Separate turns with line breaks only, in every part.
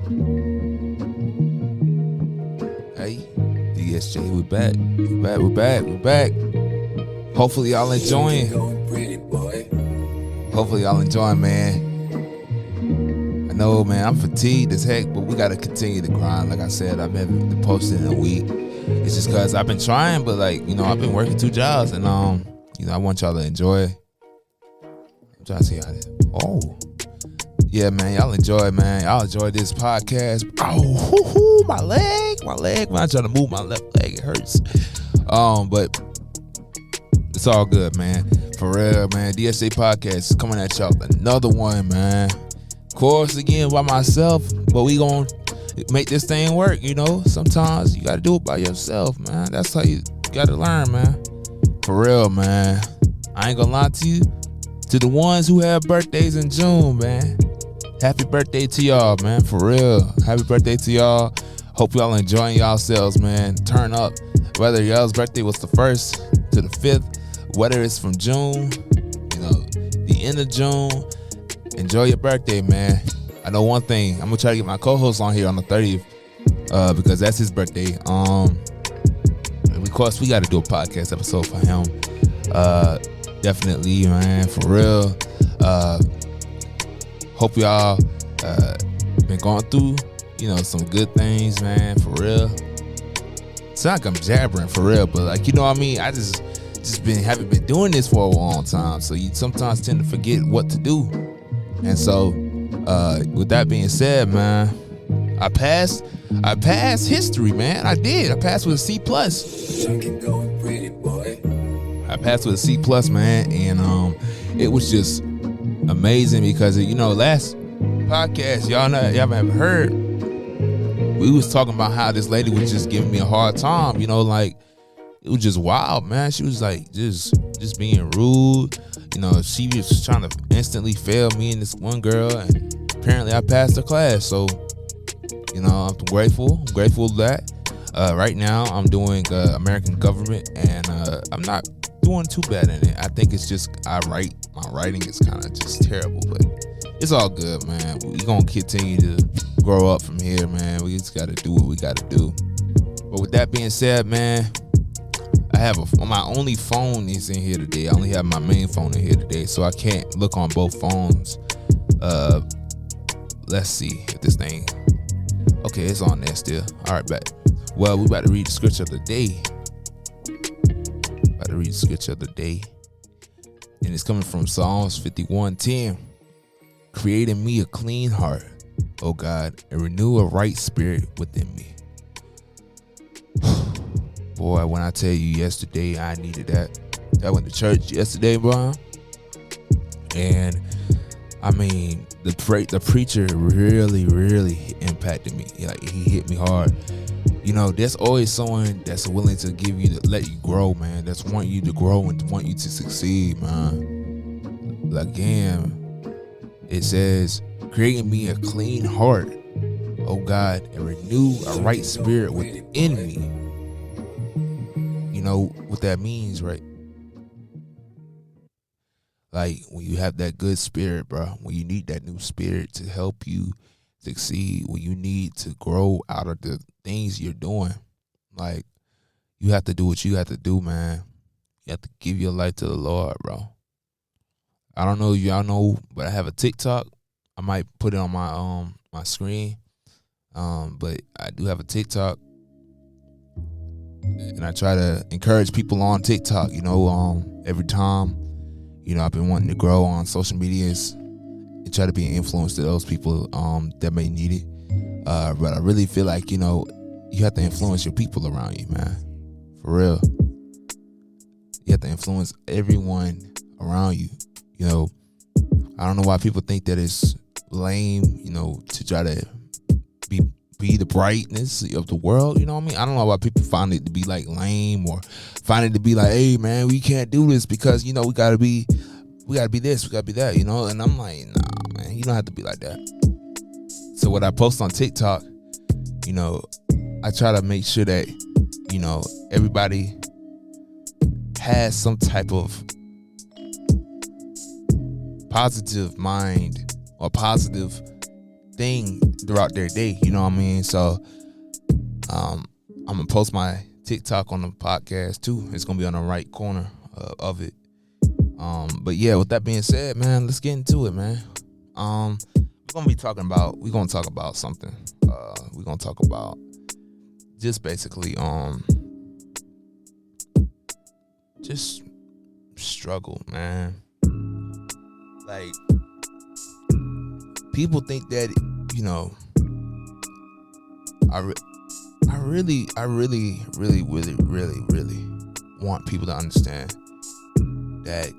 Hey, DSJ, we're back. Hopefully y'all enjoying. Man. I know, man, I'm fatigued as heck, but we gotta continue to grind. Like I said, I've been posting in a week. It's just cause I've been trying, but I've been working 2 jobs, and I want y'all to enjoy. I'm trying to see how this. Oh. Yeah, man, y'all enjoy, man. Y'all enjoy this podcast. Oh, my leg. When I try to move my left leg, it hurts. But it's all good, man. For real, man. DSJ podcast is coming at y'all. Another one, man. Of course, again, by myself, but we gonna make this thing work, Sometimes you gotta do it by yourself, man. That's how you gotta learn, man. For real, man. I ain't gonna lie to you. To the ones who have birthdays in June, man. Happy birthday to y'all, man. For real. Happy birthday to y'all. Hope y'all enjoying yourselves, man. Turn up. Whether y'all's birthday was the 1st to the 5th, whether it's from June, the end of June, enjoy your birthday, man. I know one thing. I'm going to try to get my co-host on here on the 30th because that's his birthday. Of course, we got to do a podcast episode for him. Definitely, man. For real. Hope y'all been going through, some good things, man, for real. It's not like I'm jabbering, for real, but I just haven't been doing this for a long time, so you sometimes tend to forget what to do. And so, with that being said, man, I passed history, man. I did. I passed with a C+. I passed with a C+, man, and it was just amazing because last podcast y'all haven't heard, we was talking about how this lady was just giving me a hard time, it was just wild, man. She was like just being rude, she was trying to instantly fail me and this one girl, and apparently I passed her class, so I'm grateful to that. Right now I'm doing American government, and I'm not doing too bad in it. I think it's just my writing is kind of just terrible, but it's all good, man. We gonna continue to grow up from here, man. We just gotta do what we gotta do. But with that being said, man, I have my only phone is in here today. I only have my main phone in here today, so I can't look on both phones. Let's see if this thing. Okay, it's on there still. All right, bet. Well, we about to read the scripture of the day. And it's coming from Psalms 51:10. Create in me a clean heart, O God, and renew a right spirit within me. Boy, when I tell you yesterday, I needed that. I went to church yesterday, bro. And the preacher really impacted me. Like, he hit me hard. There's always someone that's willing to let you grow, man. That's want you to grow and want you to succeed, man. Again, it says, create in me a clean heart, oh God, and renew a right spirit within me. You know what that means, right? Like, when you have that good spirit, bro, when you need that new spirit to help you succeed, when you need to grow out of the things you're doing, like, you have to do what you have to do, man. You have to give your life to the Lord, bro. I don't know if y'all know, but I have a TikTok. I might put it on my screen. But I do have a TikTok, and I try to encourage people on TikTok. Every time, I've been wanting to grow on social medias and try to be an influence to those people that may need it. But I really feel like you have to influence your people around you, man. For real, you have to influence everyone around you. I don't know why people think that it's lame, to try to be the brightness of the world. You know what I mean? I don't know why people find it to be like lame, or find it to be like, hey man, we can't do this because we gotta be this, we gotta be that, And I'm like, nah, man, you don't have to be like that. So what I post on TikTok, I try to make sure that everybody has some type of positive mind or positive thing throughout their day. You know what I mean? So I'm gonna post my TikTok on the podcast too. It's gonna be on the right corner of it. But yeah, with that being said, man, let's get into it, man. We're gonna talk about something. We're gonna talk about just basically just struggle, man. Like, people think that, you know, I really want people to understand that,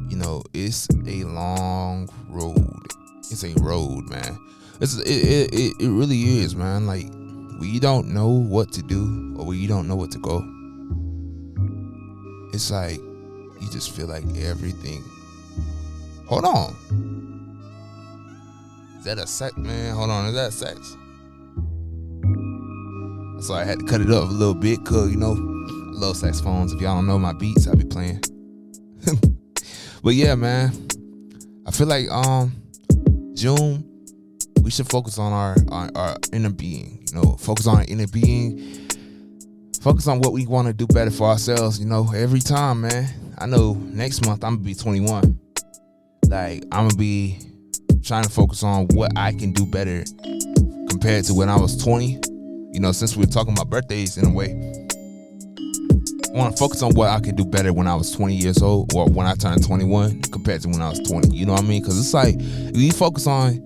you know, it's a long road. It's a road, man. It really is, man. Like, when you don't know what to do or when you don't know what to go, it's like you just feel like everything. Hold on. Is that a sex, man? Hold on. Is that sex? So I had to cut it up a little bit, cause, you know, I love saxophones. If y'all don't know my beats, I be playing. But yeah, man, I feel like June, we should focus on our inner being. You know, focus on our inner being. Focus on what we want to do better for ourselves. You know, every time, man. I know next month I'm gonna be 21. Like, I'm gonna be trying to focus on what I can do better compared to when I was 20. You know, since we're talking about birthdays in a way, I want to focus on what I could do better when I was 20 years old or when I turned 21 compared to when I was 20. You know what I mean? Because it's like, if you focus on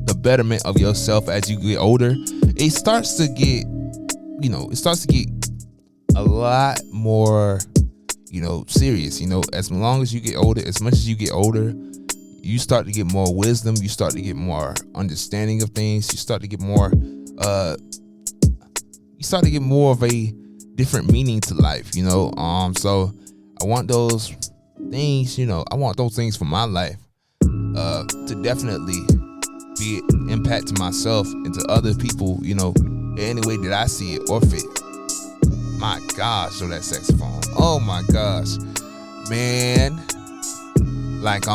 the betterment of yourself as you get older, it starts to get, you know, a lot more, you know, serious. You know, as long as you get older, as much as you get older, you start to get more wisdom. You start to get more understanding of things. You start to get more of a different meaning to life, you know. So I want those things, you know, I want those things for my life to definitely be an impact to myself and to other people, you know, in any way that I see it or fit. My gosh, so that saxophone. Oh my gosh. Man. Like,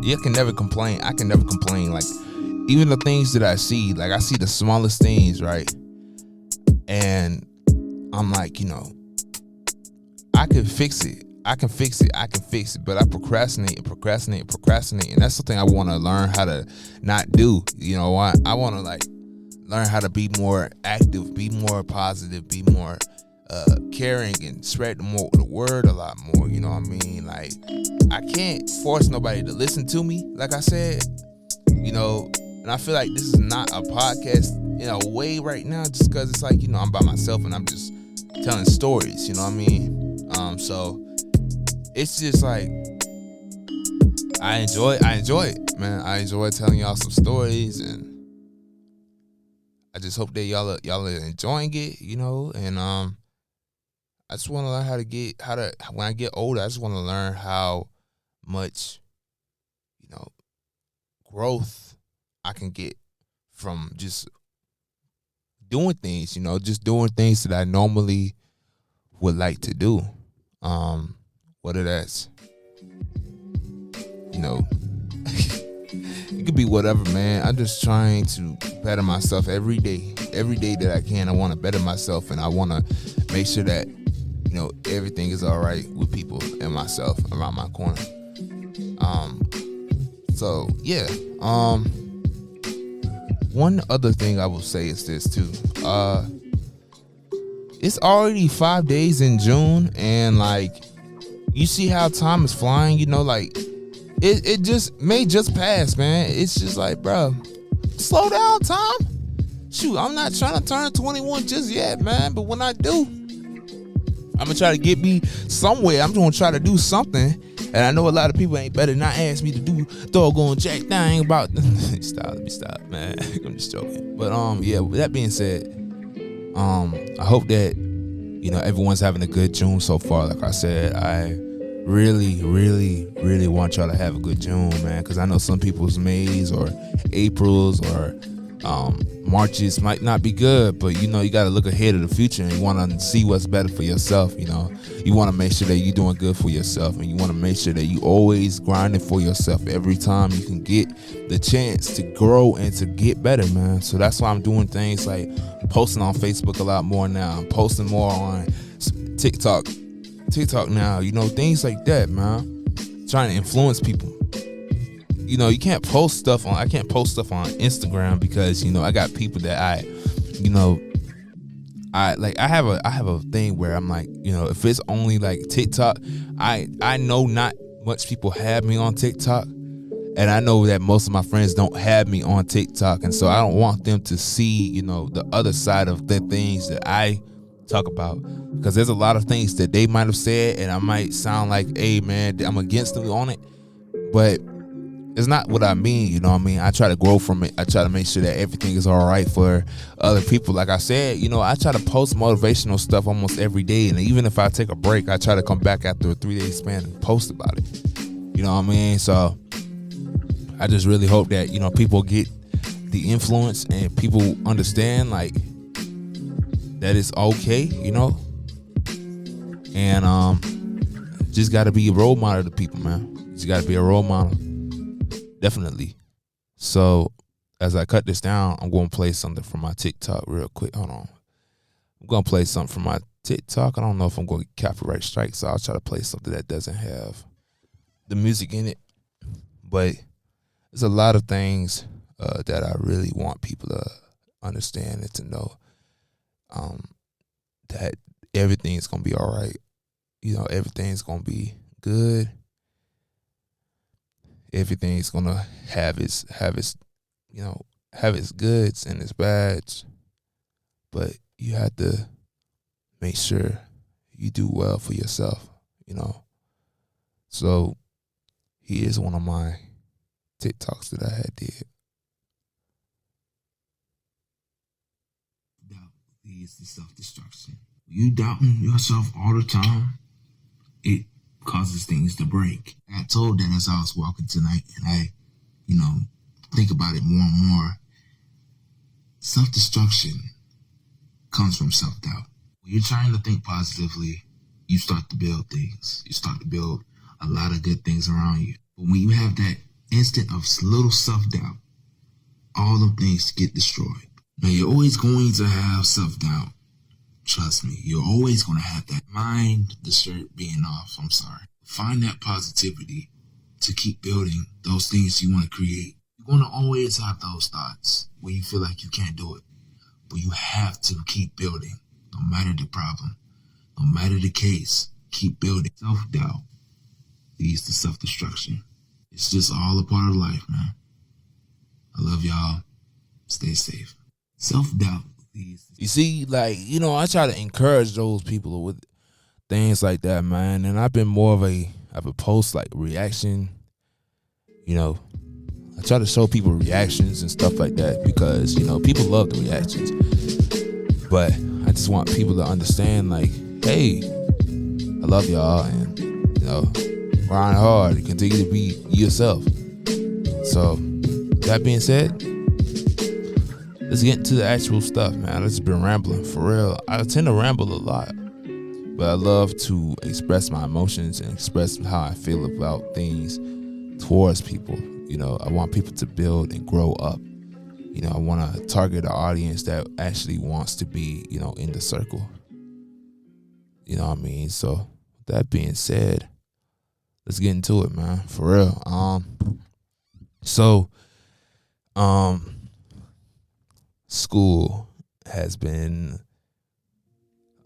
you can never complain. I can never complain. Like, even the things that I see, like, I see the smallest things, right? And I'm like, you know, I can fix it. I can fix it. But I procrastinate. And that's something I want to learn how to not do. You know, I want to, like, learn how to be more active, be more positive, be more caring, and spread the word a lot more. You know what I mean? Like, I can't force nobody to listen to me, like I said, you know. And I feel like this is not a podcast in a way right now, just because it's like, you know, I'm by myself and I'm just telling stories, you know what I mean? So it's just like, I enjoy it, man. I enjoy telling y'all some stories, and I just hope that y'all are enjoying it, you know. And I just want to learn when I get older, I just want to learn how much, you know, growth I can get from just doing things, you know, just doing things that I normally would like to do. Whether that's, you know, it could be whatever, man. I'm just trying to better myself every day that I can. I want to better myself, and I want to make sure that, you know, everything is all right with people and myself around my corner. So yeah. One other thing I will say is this too. It's already 5 days in June, and like, you see how time is flying, you know, like it just may just pass, man. It's just like, bro, slow down, time. Shoot, I'm not trying to turn 21 just yet, man. But when I do, I'm gonna try to get me somewhere. I'm gonna try to do something. And I know a lot of people ain't better not ask me to do doggone jack thing about Let me stop, man. I'm just joking. But yeah, with that being said, I hope that, you know, everyone's having a good June so far. Like I said, I really want y'all to have a good June, man, because I know some people's Mays or Aprils or Marches might not be good, but you got to look ahead of the future, and you want to see what's better for yourself. You want to make sure that you're doing good for yourself, and you want to make sure that you always grinding for yourself every time you can get the chance to grow and to get better, man. So that's why I'm doing things like posting on Facebook a lot more now. I'm posting more on TikTok now, things like that, man. Trying to influence people. You can't post stuff I can't post stuff on Instagram because I got people that I have a thing where I'm like, if it's only like TikTok, I know not much people have me on TikTok, and I know that most of my friends don't have me on TikTok, and so I don't want them to see the other side of the things that I talk about, because there's a lot of things that they might have said and I might sound like, hey man, I'm against them on it, but it's not what I mean. I try to grow from it. I try to make sure that everything is all right for other people. Like I said, I try to post motivational stuff almost every day, and even if I take a break, I try to come back after a 3-day span and post about it. So I just really hope that people get the influence and people understand like that it's okay, and just got to be a role model to people, man. Just got to be a role model. Definitely. So as I cut this down, I'm going to play something from my TikTok real quick. Hold on. I'm going to play something from my TikTok. I don't know if I'm going to get copyright strike, so I'll try to play something that doesn't have the music in it. But there's a lot of things that I really want people to understand and to know, that everything's going to be all right. Everything's going to be good. Everything's gonna have its goods and its bads, but you have to make sure you do well for yourself. So here's one of my TikToks that I had did. Doubt leads to self-destruction. You doubting yourself all the time, it causes things to break. I got told that as I was walking tonight, and I, think about it more and more. Self-destruction comes from self-doubt. When you're trying to think positively, you start to build things. You start to build a lot of good things around you. But when you have that instant of little self-doubt, all them things get destroyed. Now, you're always going to have self-doubt. Trust me, you're always going to have that. Mind the shirt being off, I'm sorry. Find that positivity to keep building those things you want to create. You're going to always have those thoughts where you feel like you can't do it. But you have to keep building, no matter the problem, no matter the case. Keep building. Self-doubt leads to self-destruction. It's just all a part of life, man. I love y'all. Stay safe. Self-doubt. You see, I try to encourage those people with things like that, man. And I've been more of a post reaction. I try to show people reactions and stuff like that because, people love the reactions. But I just want people to understand, hey, I love y'all, and, grind hard and continue to be yourself. So, that being said, let's get into the actual stuff, man. I've just been rambling, for real. I tend to ramble a lot, but I love to express my emotions and express how I feel about things towards people. I want people to build and grow up. I want to target an audience that actually wants to be, in the circle. You know what I mean? So, that being said, let's get into it, man, for real. School has been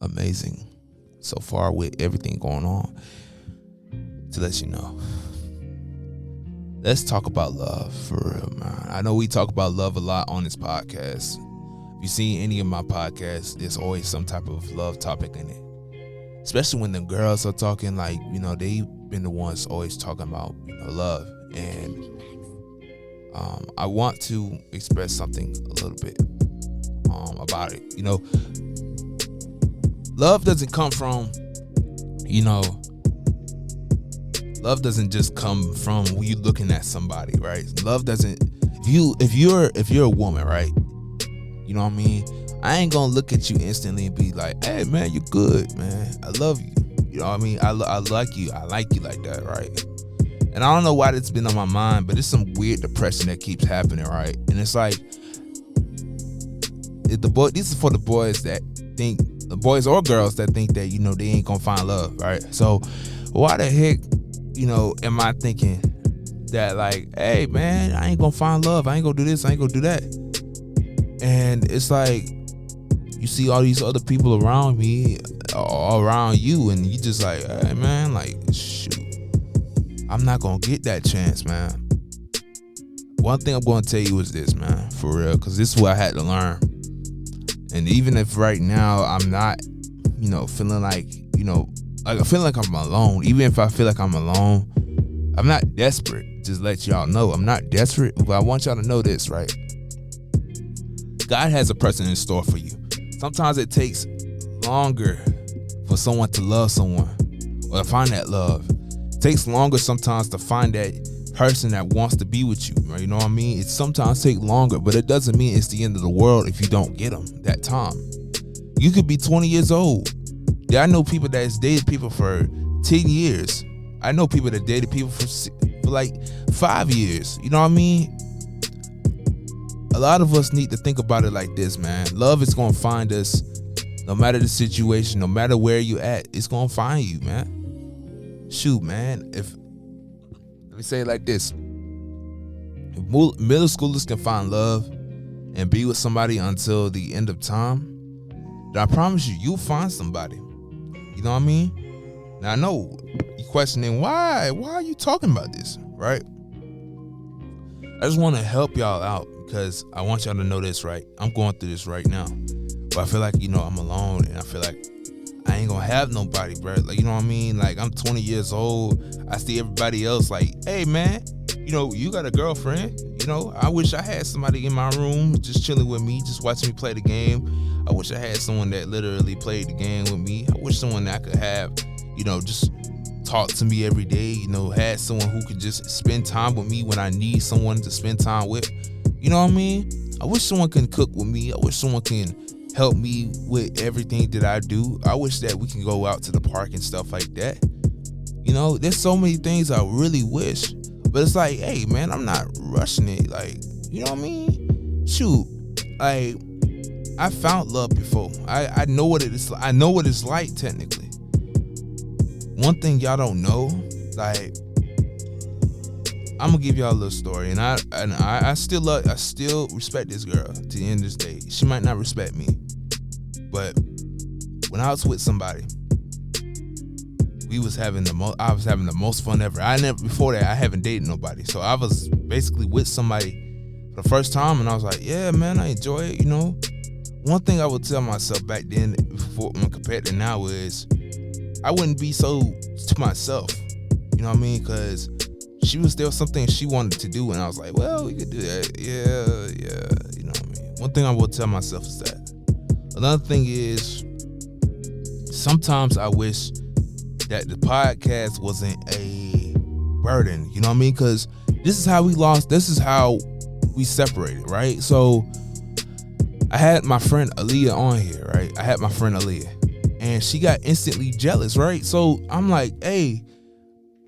amazing so far with everything going on. To let you know, let's talk about love for real, man. I know we talk about love a lot on this podcast. If you see any of my podcasts, there's always some type of love topic in it. Especially when the girls are talking, they've been the ones always talking about, love. And I want to express something a little bit about it. Love doesn't come from, love doesn't just come from you looking at somebody, right? Love doesn't. If you're a woman, right, You know what I mean? I ain't gonna look at you instantly and be like, hey man, you're good, man. I love you. You know what I mean? I like you. I like you like that, right? And I don't know why that's been on my mind, but it's some weird depression that keeps happening, right? And it's like, this is for the boys that think, the boys or girls that think that, you know, they ain't gonna find love, right? So why the heck, you know, am I thinking that like, hey man, I ain't gonna find love, I ain't gonna do this, I ain't gonna do that? And it's like, you see all these other people around me, around you, and you just like, hey man, like, shoot, I'm not gonna get that chance, man. One thing I'm gonna tell you is this, man, for real, because this is what I had to learn. And even if right now I'm not, you know, feeling like, you know, like I feel like I'm alone, even if I feel like I'm alone, I'm not desperate. Just let y'all know, I'm not desperate, but I want y'all to know this, right? God has a person in store for you. Sometimes it takes longer for someone to love someone or to find that love. It takes longer sometimes to find that person that wants to be with you, right? You know what I mean? It sometimes takes longer, but it doesn't mean it's the end of the world if you don't get them that time. You could be 20 years old. Yeah, I know people that's dated people for 10 years. I know people that dated people for like 5 years. You know what I mean? A lot of us need to think about it like this, man. Love is going to find us no matter the situation, no matter where you at. It's going to find you, man. Shoot, man. Let me say it like this. If middle schoolers can find love and be with somebody until the end of time, then I promise you, you'll find somebody. You know what I mean? Now, I know you're questioning, why? Why are you talking about this, right? I just want to help y'all out because I want y'all to know this, right? I'm going through this right now. But I feel like, you know, I'm alone and I feel like I ain't gonna have nobody, bro. Like, you know what I mean? Like, I'm 20 years old. I see everybody else like, hey, man, you know, you got a girlfriend. You know, I wish I had somebody in my room just chilling with me, just watching me play the game. I wish I had someone that literally played the game with me. I wish someone that I could have, you know, just talk to me every day, you know, had someone who could just spend time with me when I need someone to spend time with. You know what I mean? I wish someone can cook with me. I wish someone can help me with everything that I do. I wish that we can go out to the park and stuff like that. You know, there's so many things I really wish. But it's like, hey, man, I'm not rushing it. Like, you know what I mean? Shoot, like, I found love before. I know what it is. I know what it's like, technically. One thing y'all don't know, like, I'm gonna give y'all a little story, and I still respect this girl to the end of this day. She might not respect me, but when I was with somebody, I was having the most fun ever. Before that, I haven't dated nobody, so I was basically with somebody for the first time, and I was like, yeah, man, I enjoy it. You know, one thing I would tell myself back then, before compared to now, is I wouldn't be so to myself. You know what I mean? Because she was still something she wanted to do, and I was like, well, we could do that. Yeah. You know what I mean? One thing I will tell myself is that. Another thing is, sometimes I wish that the podcast wasn't a burden. You know what I mean? Because this is how we separated, right? So I had my friend Aaliyah on here, right? And she got instantly jealous, right? So I'm like, hey,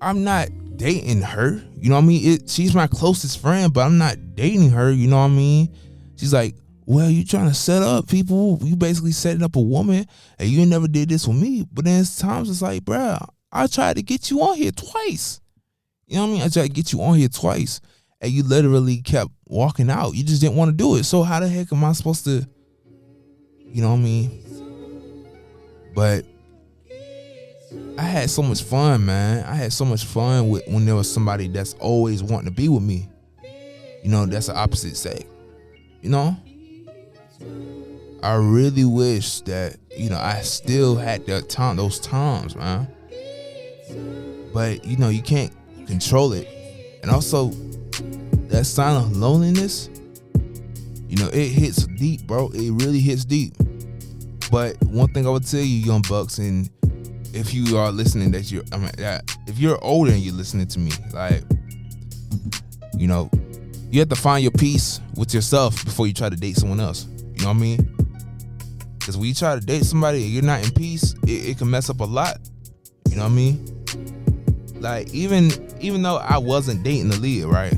I'm not dating her. You know what I mean? She's my closest friend, but I'm not dating her. You know what I mean? She's like, well, you trying to set up people. You basically setting up a woman, and you never did this with me. But then times it's like, bruh, I tried to get you on here twice. You know what I mean? I tried to get you on here twice, and you literally kept walking out. You just didn't want to do it. So how the heck am I supposed to, you know what I mean? But I had so much fun, man. I had so much fun when there was somebody that's always wanting to be with me. You know, that's the opposite sex. You know? I really wish that, you know, I still had those times, man. But, you know, you can't control it. And also, that sign of loneliness, you know, it hits deep, bro. It really hits deep. But one thing I would tell you, young bucks, and if you are listening, if you're older and you're listening to me, like, you know, you have to find your peace with yourself before you try to date someone else. You You know what I mean? Because when you try to date somebody and you're not in peace, it can mess up a lot. You know what I mean? Like, even though I wasn't dating Aaliyah, right?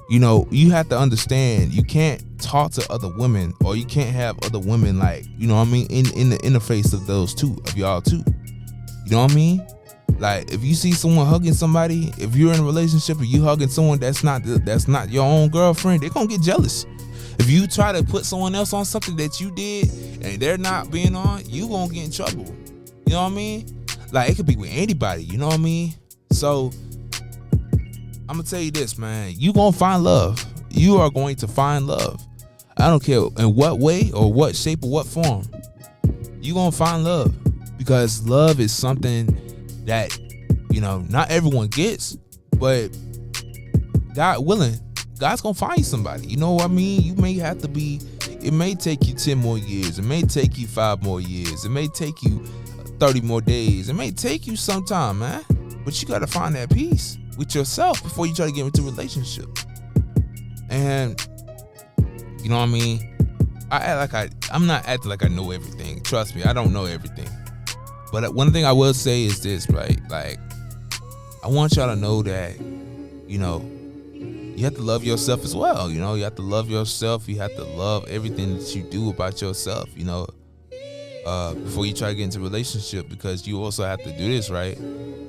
You know, you have to understand, you can't talk to other women, or you can't have other women, like, you know what I mean, in the interface of those two, of y'all too. You know what I mean? Like, if you see someone hugging somebody, if you're in a relationship and you hugging someone that's not your own girlfriend, they're gonna get jealous. If you try to put someone else on something that you did and they're not being on, you gonna get in trouble. You know what I mean? Like, it could be with anybody, you know what I mean? So I'm gonna tell you this, man. You gonna find love. You are going to find love. I don't care in what way or what shape or what form. You gonna find love, because love is something that, you know, not everyone gets, but God willing, God's gonna find you somebody. You know what I mean? You may have to be, it may take you 10 more years. It may take you 5 more years. It may take you 30 more days. It may take you some time, man. But you gotta find that peace with yourself before you try to get into a relationship. And you know what I mean? I act like I'm not acting like I know everything. Trust me, I don't know everything. But one thing I will say is this, right? Like, I want y'all to know that, you know, you have to love yourself as well. You know, you have to love yourself. You have to love everything that you do about yourself, you know, before you try to get into a relationship, because you also have to do this, right?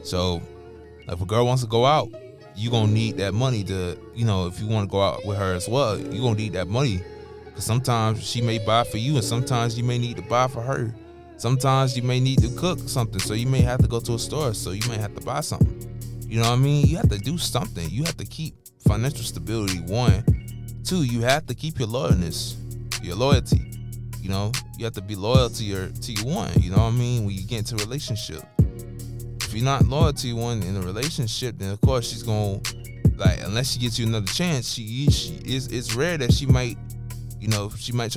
So if a girl wants to go out, you gonna need that money to, you know, if you want to go out with her as well, you gonna need that money, because sometimes she may buy for you and sometimes you may need to buy for her. Sometimes you may need to cook something, so you may have to go to a store, so you may have to buy something. You know what I mean? You have to do something. You have to keep financial stability, 1. 2, you have to keep your loyalty. You know, you have to be loyal to your one. You know what I mean? When you get into a relationship, if you're not loyal to one in a relationship, then of course she's gonna, like, unless she gets you another chance, it's rare that she might, you know, she might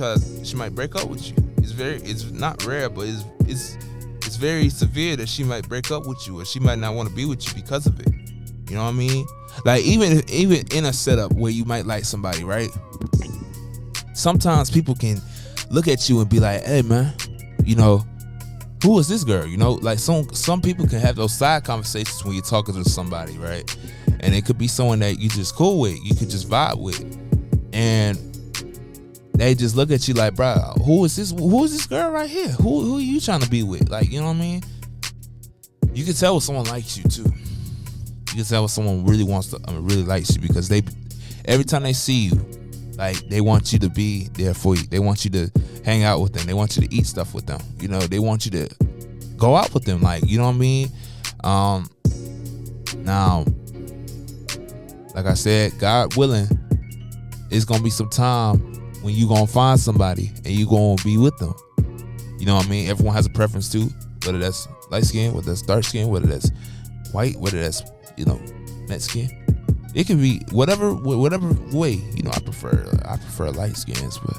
break up with you. It's not rare, but it's very severe that she might break up with you, or she might not want to be with you because of it. You know what I mean? Like, even in a setup where you might like somebody, right? Sometimes people can look at you and be like, hey man, you know, who is this girl? You know, like some people can have those side conversations when you're talking to somebody, right? And it could be someone that you just cool with, you could just vibe with, and they just look at you like, bro, who is this girl right here? Who are you trying to be with? Like, you know what I mean? You can tell when someone likes you too. You can tell when someone really really likes you, because every time they see you, like, they want you to be there for you. They want you to hang out with them. They want you to eat stuff with them. You know, they want you to go out with them. Like, you know what I mean? Now, like I said, God willing, it's gonna be some time when you gonna find somebody and you gonna be with them. You know what I mean? Everyone has a preference too, whether that's light skin, whether that's dark skin, whether that's white, whether that's, you know, matte skin. It can be whatever way. You know, I prefer light skins, but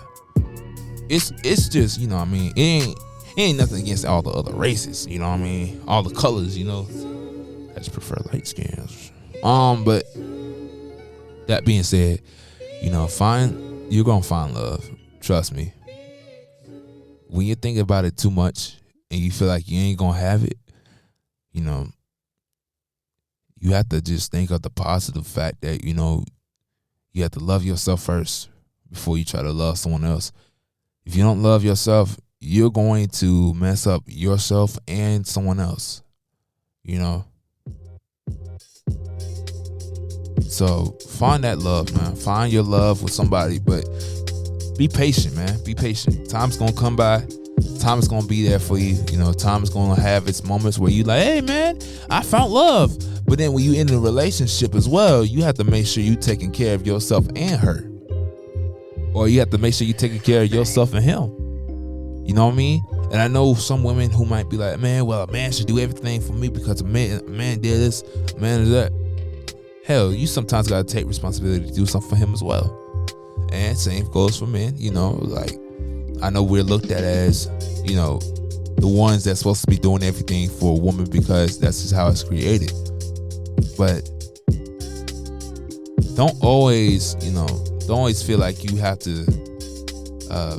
it's just, you know what I mean, it ain't nothing against all the other races, you know what I mean, all the colors, you know. I just prefer light skins. But that being said, you know, you're gonna find love. Trust me. When you're thinking about it too much and you feel like you ain't gonna have it, you know, you have to just think of the positive fact that, you know, you have to love yourself first before you try to love someone else. If you don't love yourself, you're going to mess up yourself and someone else, you know. So find that love, man. Find your love with somebody, but be patient, man. Be patient. Time's gonna come by. Time is gonna be there for you. You know, time is gonna have its moments where you like, hey man, I found love. But then when you in a relationship as well, you have to make sure you taking care of yourself and her. Or you have to make sure you taking care of yourself and him. You know what I mean? And I know some women who might be like, man, well, a man should do everything for me because a man did this, a man did that. Hell, you sometimes gotta take responsibility to do something for him as well. And same goes for men, you know, like, I know we're looked at as, you know, the ones that's supposed to be doing everything for a woman because that's just how it's created. But don't always feel like you have to I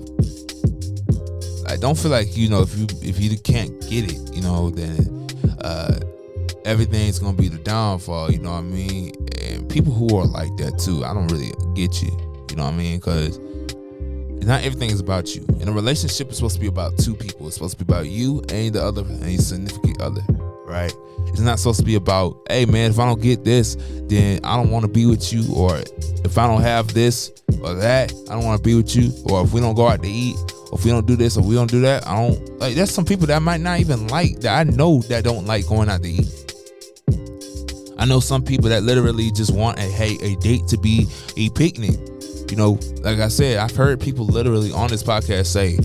don't feel like, if you can't get it, then everything's gonna be the downfall. You know what I mean? And people who are like that too, I don't really get you. You know what I mean? Because not everything is about you. In a relationship, it's supposed to be about two people. It's supposed to be about you and the other, and your significant other, right? It's not supposed to be about, hey man, if I don't get this, then I don't want to be with you, or if I don't have this or that, I don't want to be with you, or if we don't go out to eat, or if we don't do this or we don't do that, I don't like. There's some people that I might not even like, that I know that don't like going out to eat. I know some people that literally just want a date to be a picnic. Like I said, I've heard people literally on this podcast say,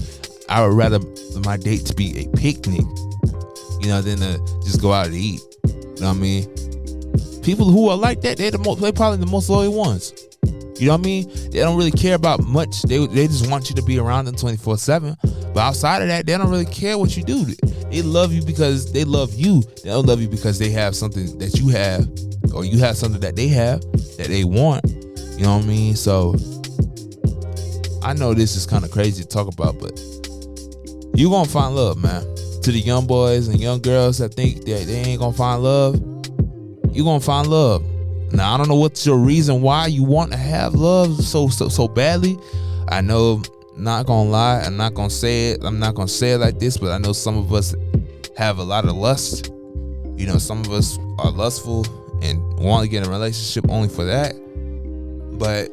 I would rather my date to be a picnic, than to just go out to eat. You know what I mean? People who are like that, they're probably the most loyal ones. You know what I mean? They don't really care about much. They just want you to be around them 24/7. But outside of that, they don't really care what you do. They love you because they love you. They don't love you because they have something that you have, or you have something that they have that they want. You know what I mean? So I know this is kind of crazy to talk about, but you gonna find love, man. To the young boys and young girls that think that they ain't gonna find love, you gonna find love. Now, I don't know what's your reason why you want to have love so badly. I know, not gonna lie, I'm not gonna say it like this, but I know some of us have a lot of lust. Some of us are lustful and want to get in a relationship only for that. But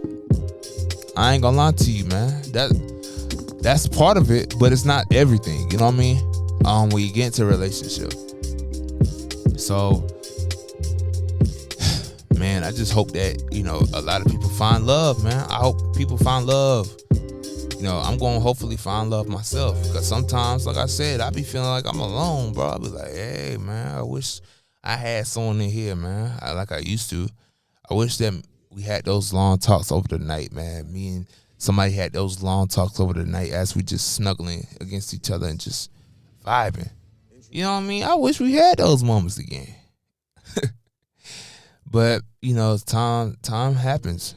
I ain't gonna lie to you, man. That's part of it, but it's not everything. You know what I mean? When you get into a relationship. So, man, I just hope that, a lot of people find love, man. I hope people find love. I'm going to hopefully find love myself, because sometimes, like I said, I be feeling like I'm alone, bro. I be like, hey, man, I wish I had someone in here, man, like I used to. I wish that we had those long talks over the night, man. Me and somebody had those long talks over the night as we just snuggling against each other and just vibing. You know what I mean? I wish we had those moments again. But, time happens,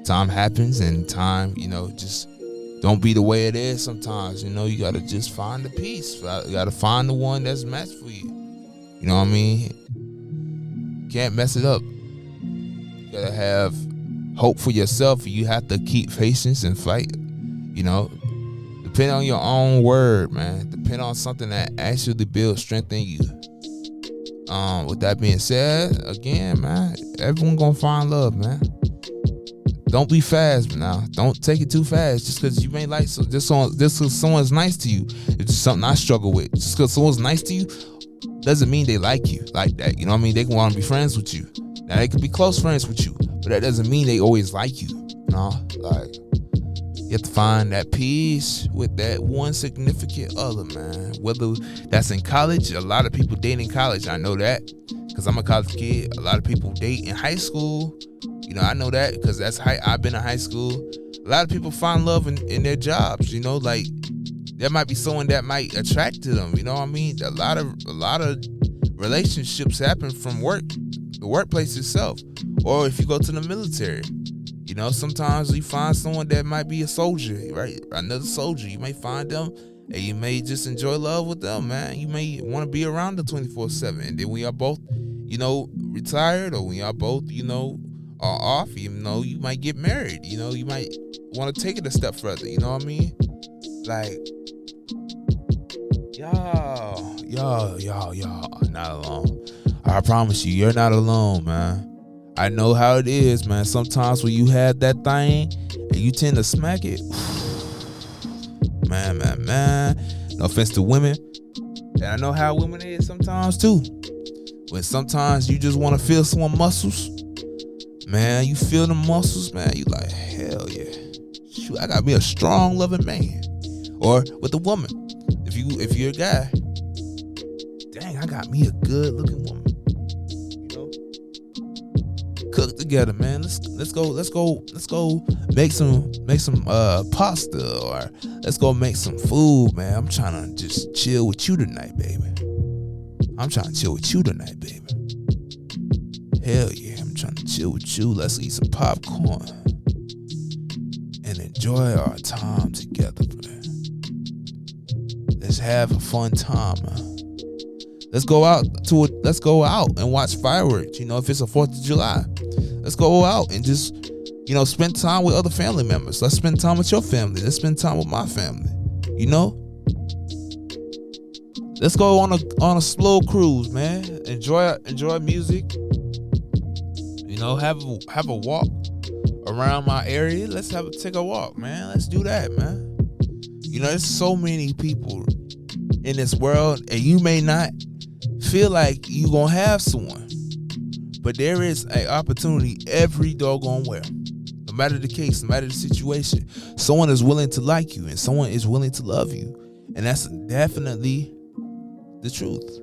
Time happens, and time, just don't be the way it is sometimes. You got to just find the peace. You got to find the one that's matched for you. You know what I mean? Can't mess it up. You got to have hope for yourself. You have to keep patience and fight. Depend on your own word, man. Depend on something that actually builds strength in you. With that being said, again, man, everyone gonna find love, man. Don't be fast now. Don't take it too fast. Just because you may like just because someone's nice to you, it's just something I struggle with. Just because someone's nice to you doesn't mean they like you like that. You know what I mean? They can want to be friends with you. Now they could be close friends with you, but that doesn't mean they always like you. Like, you have to find that peace with that one significant other, man. Whether that's in college, a lot of people date in college. I know that because I'm a college kid. A lot of people date in high school. I know that because I've been in high school. A lot of people find love in their jobs. Like there might be someone that might attract to them. You know what I mean? A lot of relationships happen from work, the workplace itself, or if you go to the military. Sometimes you find someone that might be a soldier, right? Another soldier. You may find them and you may just enjoy love with them, man. You may want to be around them 24/7. And then when y'all both, retired, or when y'all both, are off, you might get married. You might want to take it a step further. You know what I mean? Like, y'all are not alone. I promise you, you're not alone, man. I know how it is, man. Sometimes when you have that thing and you tend to smack it, man. No offense to women, and I know how women is sometimes too. When sometimes you just want to feel someone's muscles, man. You feel the muscles, man. You like, hell yeah. Shoot, I got me a strong, loving man. Or with a woman, if you're a guy, dang, I got me a good looking woman. Cook together, man. Let's go make some pasta, or let's go make some food, man. I'm trying to just chill with you tonight, baby. Hell yeah, I'm trying to chill with you. Let's eat some popcorn and enjoy our time together, man. Let's have a fun time, man. Let's go out and watch fireworks. If it's a 4th of July, let's go out and just, spend time with other family members. Let's spend time with your family. Let's spend time with my family. Let's go on a slow cruise, man. Enjoy music. Have a walk around my area. Let's take a walk, man. Let's do that, man. There's so many people in this world, and you may not feel like you gonna have someone, but there is an opportunity every doggone where. No matter the case, no matter the situation, someone is willing to like you, and someone is willing to love you, and that's definitely the truth.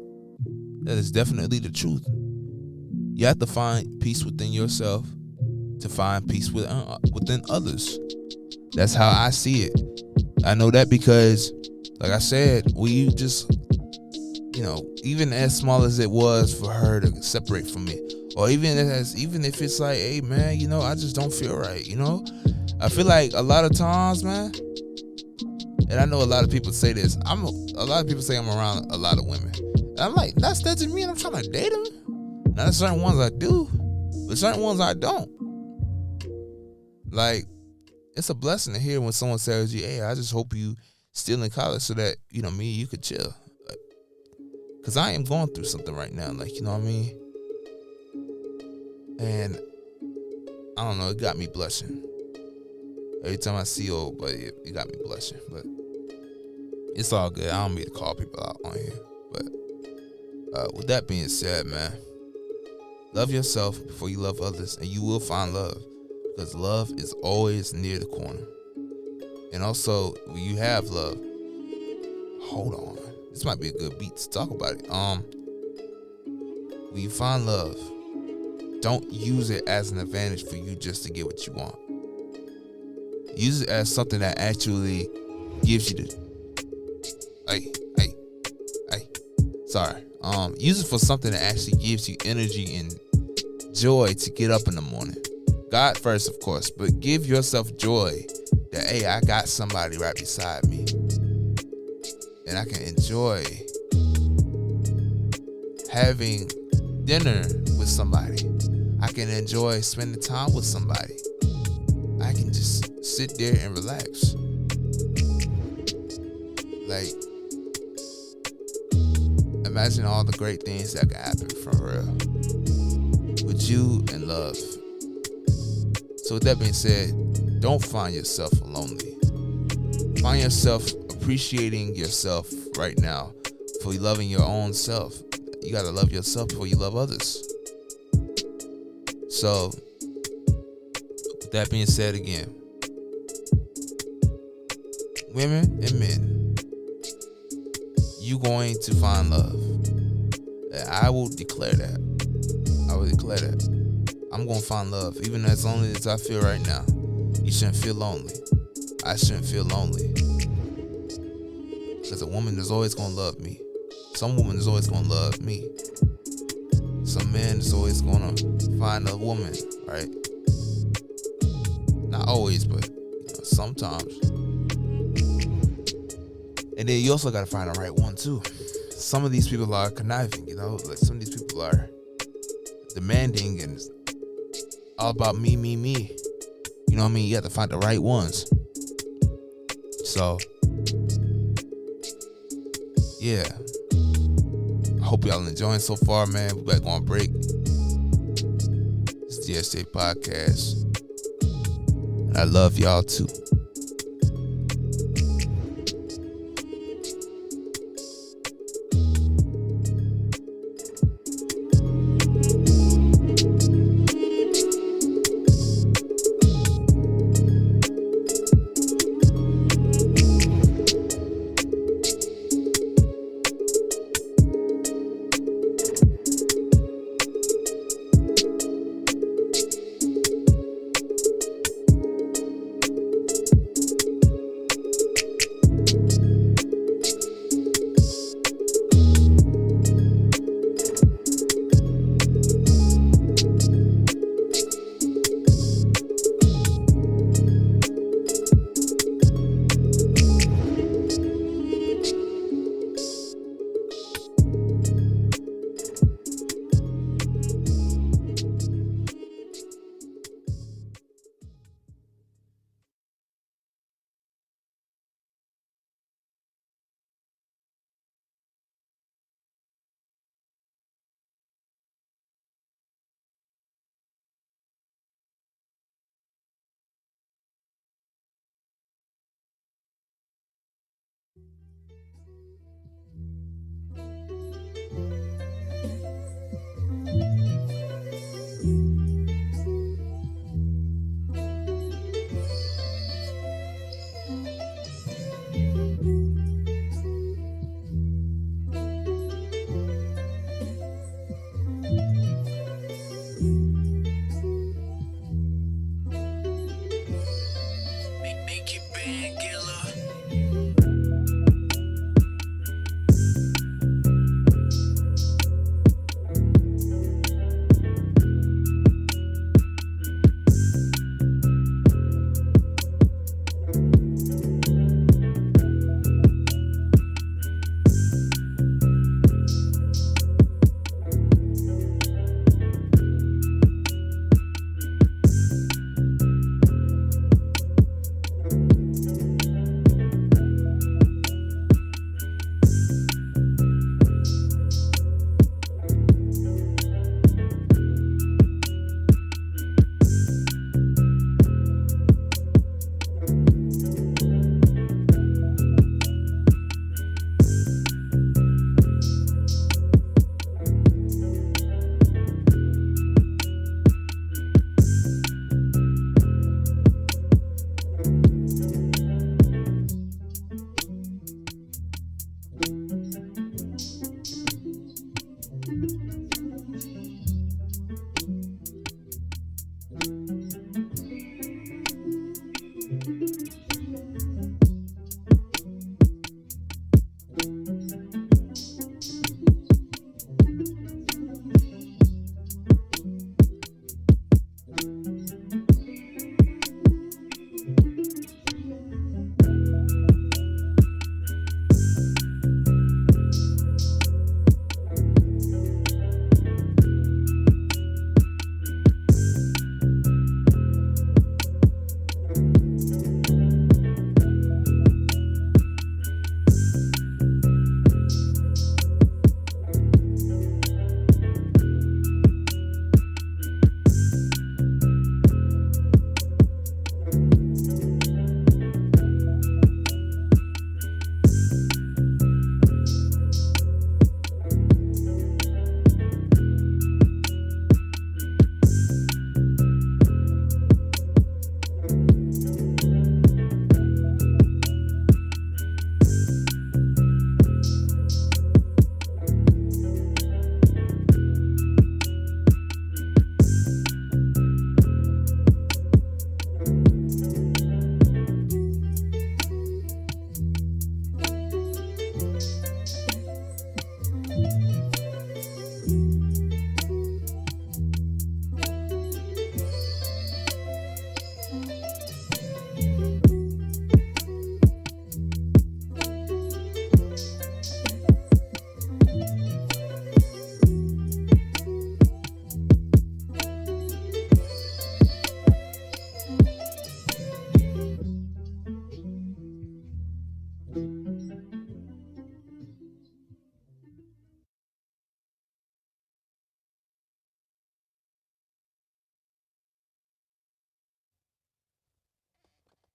That is definitely the truth. You have to find peace within yourself to find peace within others. That's how I see it. I know that because, like I said, we just, even as small as it was for her to separate from me, or even if it's like, hey man, I just don't feel right. I feel like a lot of times, man, and I know a lot of people say this. A lot of people say I'm around a lot of women. And I'm like, that doesn't mean I'm trying to date them. Now, there's certain ones I do, but certain ones I don't. Like, it's a blessing to hear when someone says you, hey, I just hope you still in college so that, me and you could chill. Like, cause I am going through something right now. Like, you know what I mean? And I don't know, it got me blushing. Every time I see old buddy, it got me blushing. But it's all good. I don't mean to call people out on here. But with that being said, man, love yourself before you love others, and you will find love, because love is always near the corner. And also, when you have love, hold on, this might be a good beat to talk about it. When you find love, don't use it as an advantage for you just to get what you want. Use it as something that actually gives you the use it for something that actually gives you energy and joy to get up in the morning. God first, of course, but give yourself joy that, hey, I got somebody right beside me, and I can enjoy having dinner with somebody. I can enjoy spending time with somebody. I can just sit there and relax. Like, imagine all the great things that can happen from real with you and love. So with that being said, don't find yourself lonely. Find yourself appreciating yourself right now for loving your own self. You gotta love yourself before you love others. So with that being said again, women and men, you going to find love. And I will declare that. I'm going to find love. Even as lonely as I feel right now, you shouldn't feel lonely. I shouldn't feel lonely. Because a woman is always going to love me. Some woman is always going to love me. Some man is always going to find a woman, right? Not always, but sometimes. And then you also got to find the right one too. Some of these people are conniving, like some of these people are demanding and it's all about me. You know what I mean? You have to find the right ones. So, yeah. I hope y'all enjoying so far, man. We're back on break. It's DSJ Podcast. And I love y'all too.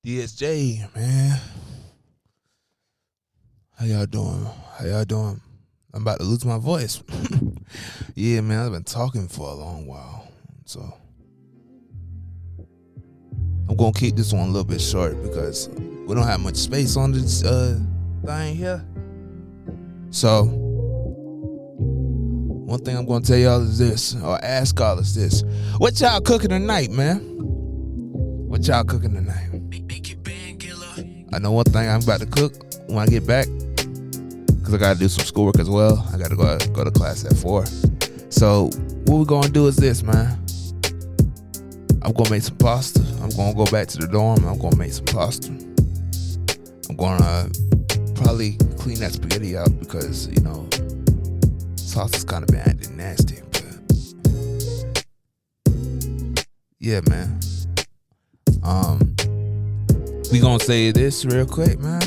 DSJ, man. How y'all doing? I'm about to lose my voice. Yeah, man, I've been talking for a long while. So I'm going to keep this one a little bit short because we don't have much space on this thing here. So one thing I'm going to tell y'all is this, or ask y'all is this. What y'all cooking tonight, man? What y'all cooking tonight? I know one thing I'm about to cook when I get back, because I got to do some schoolwork as well. I got to go to class at 4. So what we're going to do is this, man. I'm going to make some pasta. I'm going to go back to the dorm. I'm going to make some pasta. I'm going to probably clean that spaghetti out because, you know, sauce has kind of been acting nasty. But yeah, man. We gonna say this real quick, man.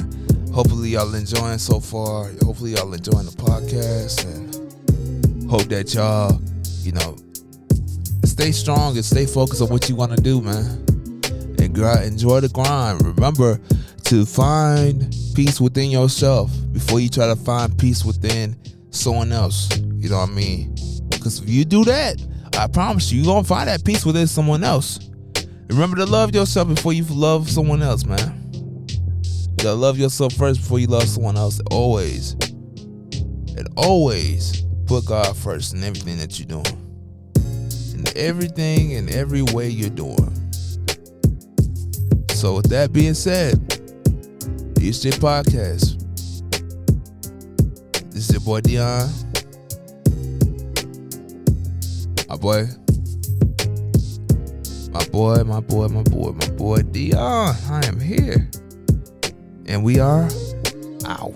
Hopefully y'all enjoying so far. Hopefully y'all enjoying the podcast, and hope that y'all, you know, stay strong and stay focused on what you want to do, man. And enjoy the grind. Remember to find peace within yourself before you try to find peace within someone else. You know what I mean? Because if you do that, I promise you're gonna find that peace within someone else. Remember to love yourself before you love someone else, man. You gotta love yourself first before you love someone else. Always. And always put God first in everything that you're doing. In everything and every way you're doing. So with that being said, DSJ Podcast. This is your boy Dion. My boy Dion. I am here. And we are out.